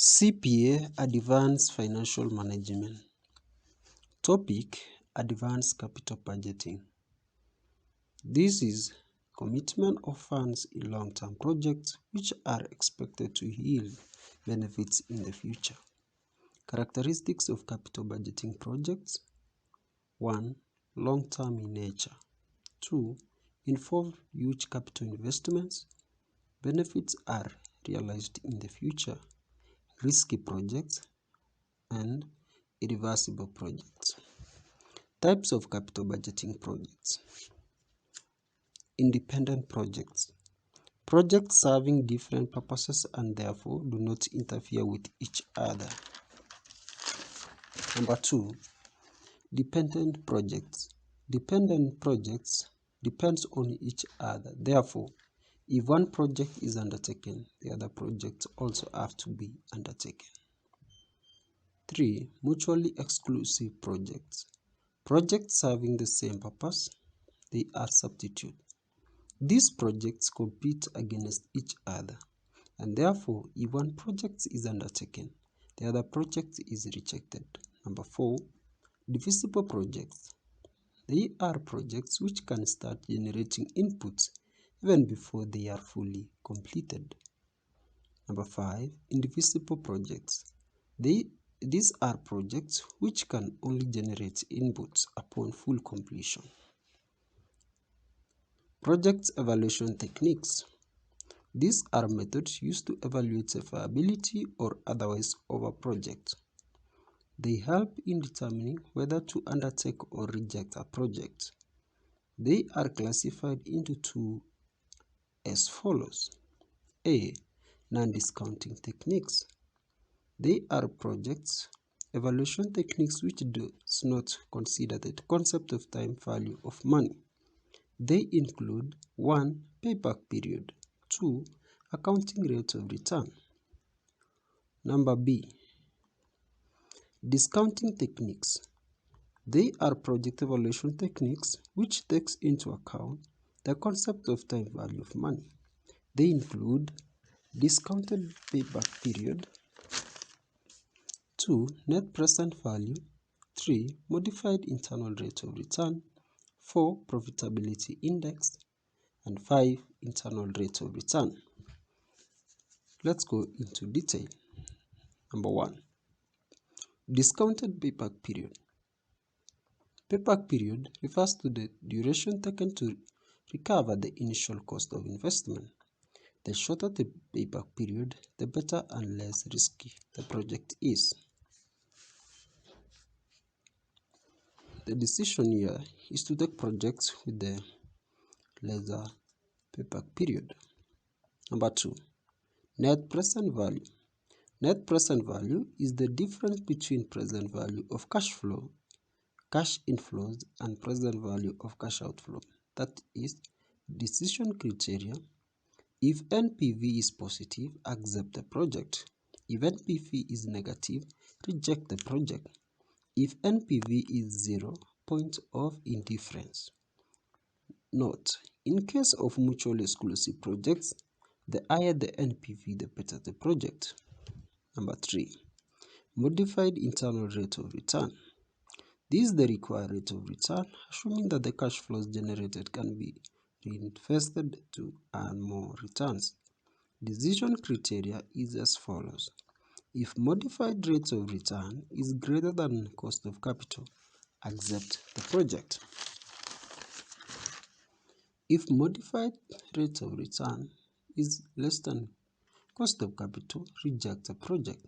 CPA Advanced Financial Management. Topic: Advanced Capital Budgeting. This is commitment of funds in long-term projects which are expected to yield benefits in the future. Characteristics of capital budgeting projects: 1. Long-term in nature. 2. Involve huge capital investments. Benefits are realized in the future. Risky projects and irreversible projects. Types of capital budgeting projects. Independent projects. Projects serving different purposes and therefore do not interfere with each other. Number 2. Dependent projects. Dependent projects depends on each other. Therefore, if one project is undertaken, the other projects also have to be undertaken. 3. Mutually exclusive projects. Projects serving the same purpose, they are substitute. These projects compete against each other, and therefore, if one project is undertaken, the other project is rejected. Number 4. Divisible projects. They are projects which can start generating inputs even before they are fully completed. Number 5. Indivisible projects. These are projects which can only generate inputs upon full completion. Project evaluation techniques. These are methods used to evaluate the viability or otherwise of a project. They help in determining whether to undertake or reject a project. They are classified into two as follows. A. Non-discounting techniques. They are projects evaluation techniques which does not consider the concept of time value of money. They include 1. Payback period. 2. Accounting rate of return. Number B. Discounting techniques. They are project evaluation techniques which takes into account the concept of time value of money. They include discounted payback period. 2. Net present value. 3. Modified internal rate of return. 4. Profitability index. And 5. Internal rate of return. Let's go into detail. Number 1. Discounted payback period. Payback period refers to the duration taken to recover the initial cost of investment. The shorter the payback period, the better and less risky the project is. The decision here is to take projects with the lesser payback period. Number 2. Net present value. Net present value is the difference between present value of cash inflows and present value of cash outflow. That is decision criteria. If NPV is positive, accept the project. If NPV is negative, reject the project. If NPV is 0, point of indifference. Note: in case of mutually exclusive projects, the higher the NPV, the better the project. Number 3. Modified internal rate of return. This is the required rate of return, assuming that the cash flows generated can be reinvested to earn more returns. Decision criteria is as follows. If modified rate of return is greater than cost of capital, accept the project. If modified rate of return is less than cost of capital, reject the project.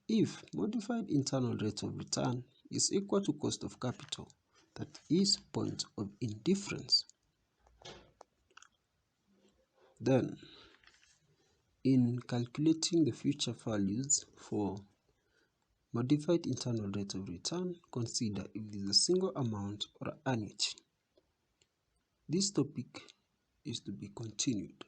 If modified internal rate of return is equal to cost of capital, that is point of indifference. Then, in calculating the future values for modified internal rate of return, consider if it is a single amount or annuity. This topic is to be continued.